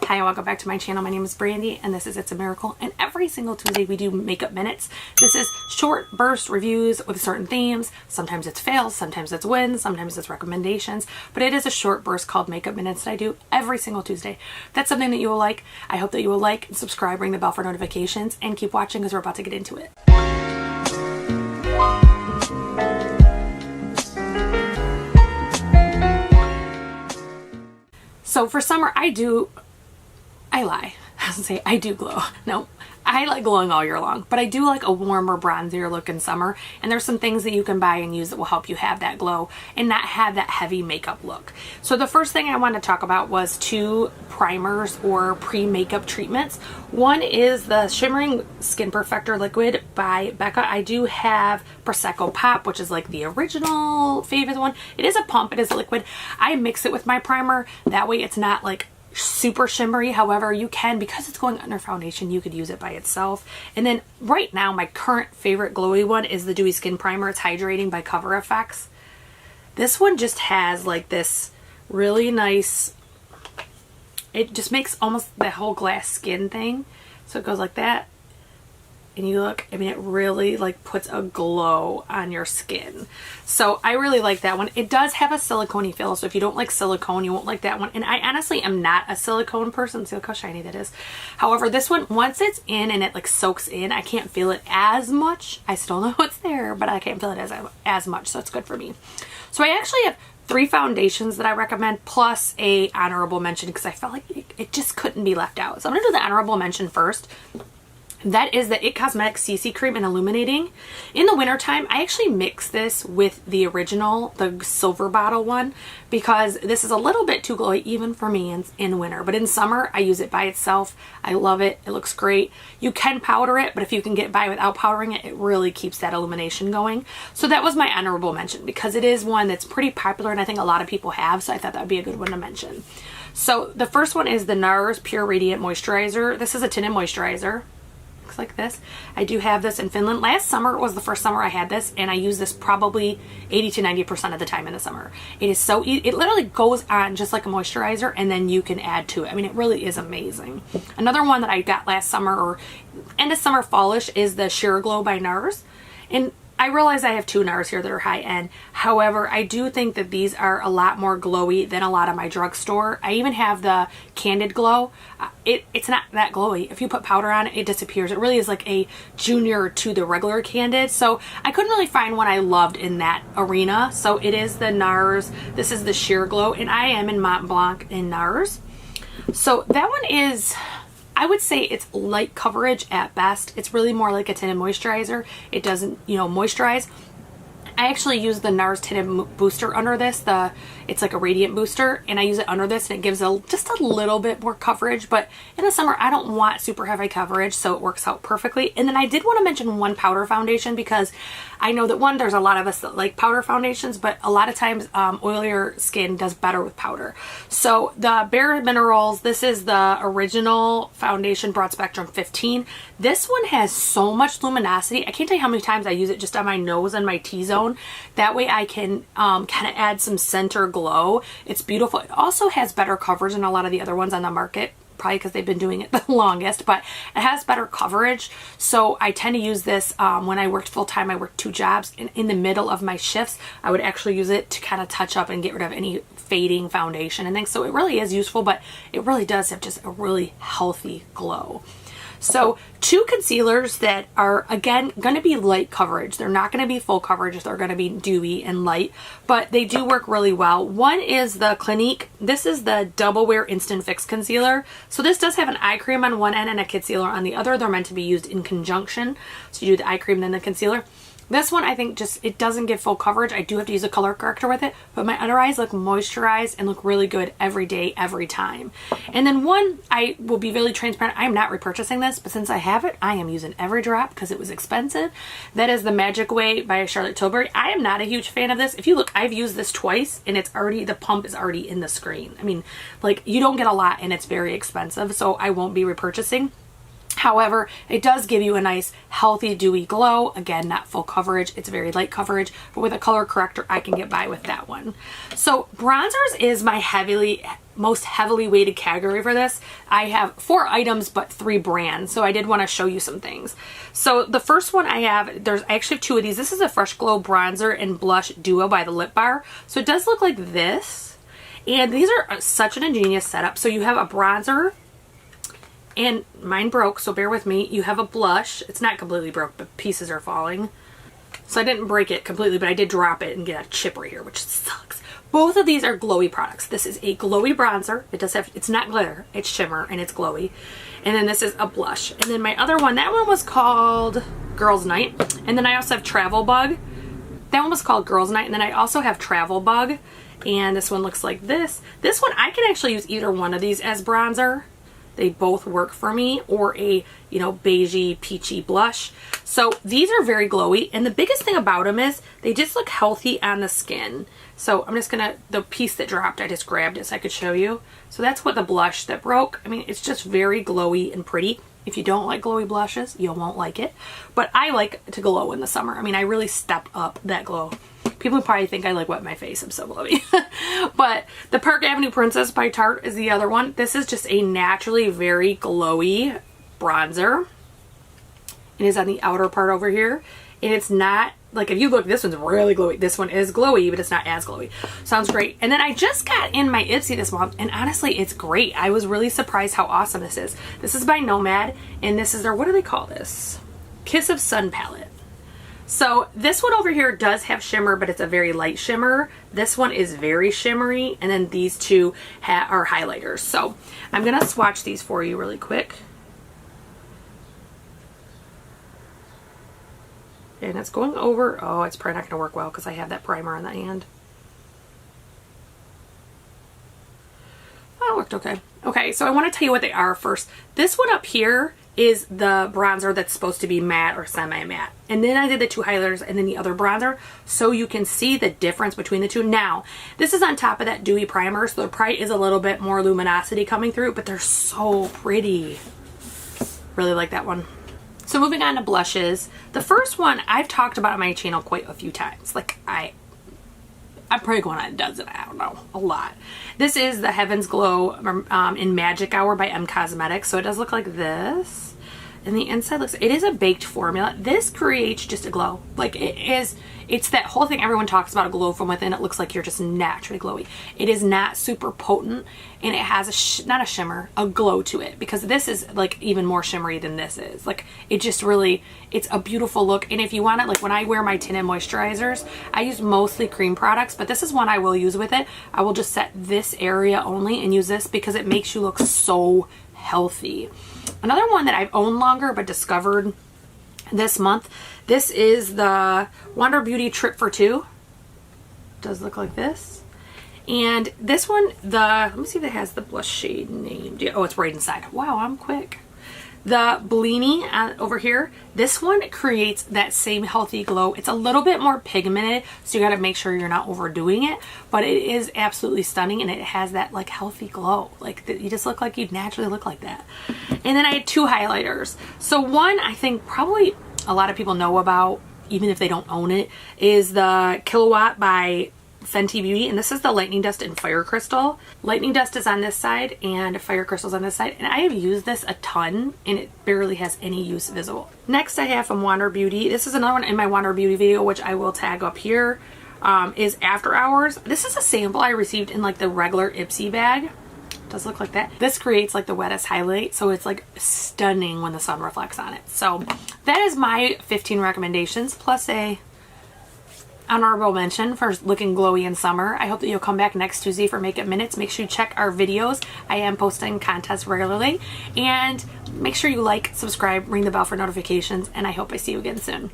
Hi, and welcome back to my channel. My name is Brandy and this is It's a Miracle, and every single Tuesday we do makeup minutes. This is short burst reviews with certain themes. Sometimes it's fails, sometimes it's wins, sometimes it's recommendations, but it is a short burst called makeup minutes that I do every single Tuesday. If that's something that you will like, I hope that you will like and subscribe, ring the bell for notifications, and keep watching because we're about to get into it. So for summer, I lie. I was gonna say I do glow. No, I like glowing all year long, but I do like a warmer, bronzier look in summer. And there's some things that you can buy and use that will help you have that glow and not have that heavy makeup look. So the first thing I wanted to talk about was two primers or pre-makeup treatments. One is the Shimmering Skin Perfector Liquid by Becca. I do have Prosecco Pop, which is like the original favorite one. It is a pump, it is a liquid. I mix it with my primer. That way it's not like super shimmery. However, you can, because it's going under foundation, you could use it by itself. And then right now my current favorite glowy one is the Dewy Skin Primer. It's hydrating by Cover FX. This one just has like this really nice, it just makes almost the whole glass skin thing. So it goes like that, and you look, I mean, it really like puts a glow on your skin. So I really like that one. It does have a silicone feel, so if you don't like silicone, you won't like that one. And I honestly am not a silicone person. See, look how shiny that is. However, this one, once it's in and it like soaks in, I can't feel it as much. I still know it's there, but I can't feel it as much, so it's good for me. So I actually have 3 foundations that I recommend, plus a honorable mention, because I felt like it just couldn't be left out. So I'm gonna do the honorable mention first. That is the It Cosmetics CC Cream in Illuminating. In the wintertime, I actually mix this with the original, the silver bottle one, because this is a little bit too glowy even for me in winter. But in summer, I use it by itself. I love it. It looks great. You can powder it, but if you can get by without powdering it, it really keeps that illumination going. So that was my honorable mention, because it is one that's pretty popular and I think a lot of people have, so I thought that would be a good one to mention. So the first one is the NARS Pure Radiant Moisturizer. This is a tinted moisturizer. Like this. I do have this in Finland. Last summer was the first summer I had this, and I use this probably 80 to 90% of the time in the summer. It is so easy. It literally goes on just like a moisturizer, and then you can add to it. I mean, it really is amazing. Another one that I got last summer or end of summer fallish is the Sheer Glow by NARS. And I realize I have 2 NARS here that are high end. However, I do think that these are a lot more glowy than a lot of my drugstore. I even have the Candid Glow. It's not that glowy. If you put powder on it, it disappears. It really is like a junior to the regular Candid. So I couldn't really find one I loved in that arena. So it is the NARS. This is the Sheer Glow, and I am in Mont Blanc in NARS. So that one is, I would say it's light coverage at best. It's really more like a tinted moisturizer. It doesn't, you know, moisturize. I actually use the NARS tinted booster under this. It's like a radiant booster, and I use it under this, and it gives just a little bit more coverage. But in the summer, I don't want super heavy coverage, so it works out perfectly. And then I did want to mention one powder foundation, because I know that there's a lot of us that like powder foundations, but a lot of times oilier skin does better with powder. So the Bare Minerals, this is the original foundation, Broad Spectrum 15. This one has so much luminosity. I can't tell you how many times I use it just on my nose and my T-zone. That way I can kind of add some center glow. It's beautiful. It also has better coverage than a lot of the other ones on the market, probably because they've been doing it the longest, but it has better coverage. So I tend to use this when I worked full-time. I worked 2 jobs, and in the middle of my shifts I would actually use it to kind of touch up and get rid of any fading foundation and things. So it really is useful, but it really does have just a really healthy glow. So 2 concealers that are, again, going to be light coverage. They're not going to be full coverage. They're going to be dewy and light, but they do work really well. One is the Clinique. This is the Double Wear Instant Fix Concealer. So this does have an eye cream on one end and a concealer on the other. They're meant to be used in conjunction. So you do the eye cream, then the concealer. This one, I think, just, it doesn't give full coverage. I do have to use a color corrector with it, but my under eyes look moisturized and look really good every day, every time. And then one, I will be really transparent. I am not repurchasing this, but since I have it, I am using every drop because it was expensive. That is the Magic Way by Charlotte Tilbury. I am not a huge fan of this. If you look, I've used this twice, and it's already, the pump is already in the screen. I mean, like, you don't get a lot, and it's very expensive, so I won't be repurchasing. However, it does give you a nice, healthy, dewy glow. Again, not full coverage. It's very light coverage, but with a color corrector, I can get by with that one. So bronzers is my most heavily weighted category for this. I have 4 items, but 3 brands. So I did want to show you some things. So the first one I have, I actually have 2 of these. This is a Fresh Glow Bronzer and Blush Duo by the Lip Bar. So it does look like this. And these are such an ingenious setup. So you have a bronzer, and mine broke, so bear with me. You have a blush. It's not completely broke, but pieces are falling. So I didn't break it completely, but I did drop it and get a chip right here, which sucks. Both of these are glowy products. This is a glowy bronzer. It's not glitter, it's shimmer, and it's glowy. And then this is a blush. And then my other one, that one was called Girls Night. And then I also have Travel Bug. That one was called Girls Night. And then I also have Travel Bug. And this one looks like this. This one, I can actually use either one of these as bronzer. They both work for me, or a, you know, beigey, peachy blush. So these are very glowy, and the biggest thing about them is they just look healthy on the skin. So I'm just gonna, the piece that dropped, I just grabbed it so I could show you. So that's what the blush that broke. I mean, it's just very glowy and pretty. If you don't like glowy blushes, you won't like it. But I like to glow in the summer. I mean, I really step up that glow. People probably think I like wet my face. I'm so glowy. But the Park Avenue Princess by Tarte is the other one. This is just a naturally very glowy bronzer. It is on the outer part over here. And it's not, like if you look, this one's really glowy. This one is glowy, but it's not as glowy. Sounds great. And then I just got in my Ipsy this month, and honestly, it's great. I was really surprised how awesome this is. This is by Nomad, and this is their, what do they call this? Kiss of Sun palette. So this one over here does have shimmer, but it's a very light shimmer. This one is very shimmery, and then these two are highlighters. So I'm going to swatch these for you really quick. And it's going over, oh, it's probably not going to work well because I have that primer on the hand. Oh, it worked okay. Okay, so I want to tell you what they are first. This one up here is the bronzer that's supposed to be matte or semi-matte. And then I did the 2 highlighters and then the other bronzer so you can see the difference between the two. Now, this is on top of that dewy primer, so there probably is a little bit more luminosity coming through, but they're so pretty. Really like that one. So moving on to blushes. The first one I've talked about on my channel quite a few times. Like I'm probably going on a dozen, I don't know, a lot. This is the Heaven's Glow in Magic Hour by M Cosmetics. So it does look like this. And the inside looks, it is a baked formula. This creates just a glow. Like it's that whole thing everyone talks about, a glow from within. It looks like you're just naturally glowy. It is not super potent, and it has not a shimmer, a glow to it, because this is like even more shimmery than this is. Like it just really, it's a beautiful look. And if you want it, like when I wear my tinted moisturizers, I use mostly cream products, but this is one I will use with it. I will just set this area only and use this because it makes you look so healthy. Another one that I've owned longer but discovered this month, this is the Wander Beauty Trip for 2. It does look like this. And this one, let me see if it has the blush shade named. Oh, it's right inside. Wow, I'm quick. The Bellini over here, this one creates that same healthy glow. It's a little bit more pigmented, so you got to make sure you're not overdoing it, but it is absolutely stunning, and it has that like healthy glow. Like you just look like you'd naturally look like that. And then I had 2 highlighters. So one I think probably a lot of people know about, even if they don't own it, is the Kilowatt by Fenty Beauty, and this is the Lightning Dust and Fire Crystal. Lightning Dust is on this side and Fire Crystal's on this side, and I have used this a ton and it barely has any use visible. Next I have from Wander Beauty, this is another one in my Wander Beauty video, which I will tag up here, is After Hours. This is a sample I received in like the regular Ipsy bag. It does look like that. This creates like the wettest highlight, so it's like stunning when the sun reflects on it. So that is my 15 recommendations, plus a honorable mention for looking glowy in summer. I hope that you'll come back next Tuesday for Makeup Minutes. Make sure you check our videos. I am posting contests regularly. And make sure you like, subscribe, ring the bell for notifications, and I hope I see you again soon.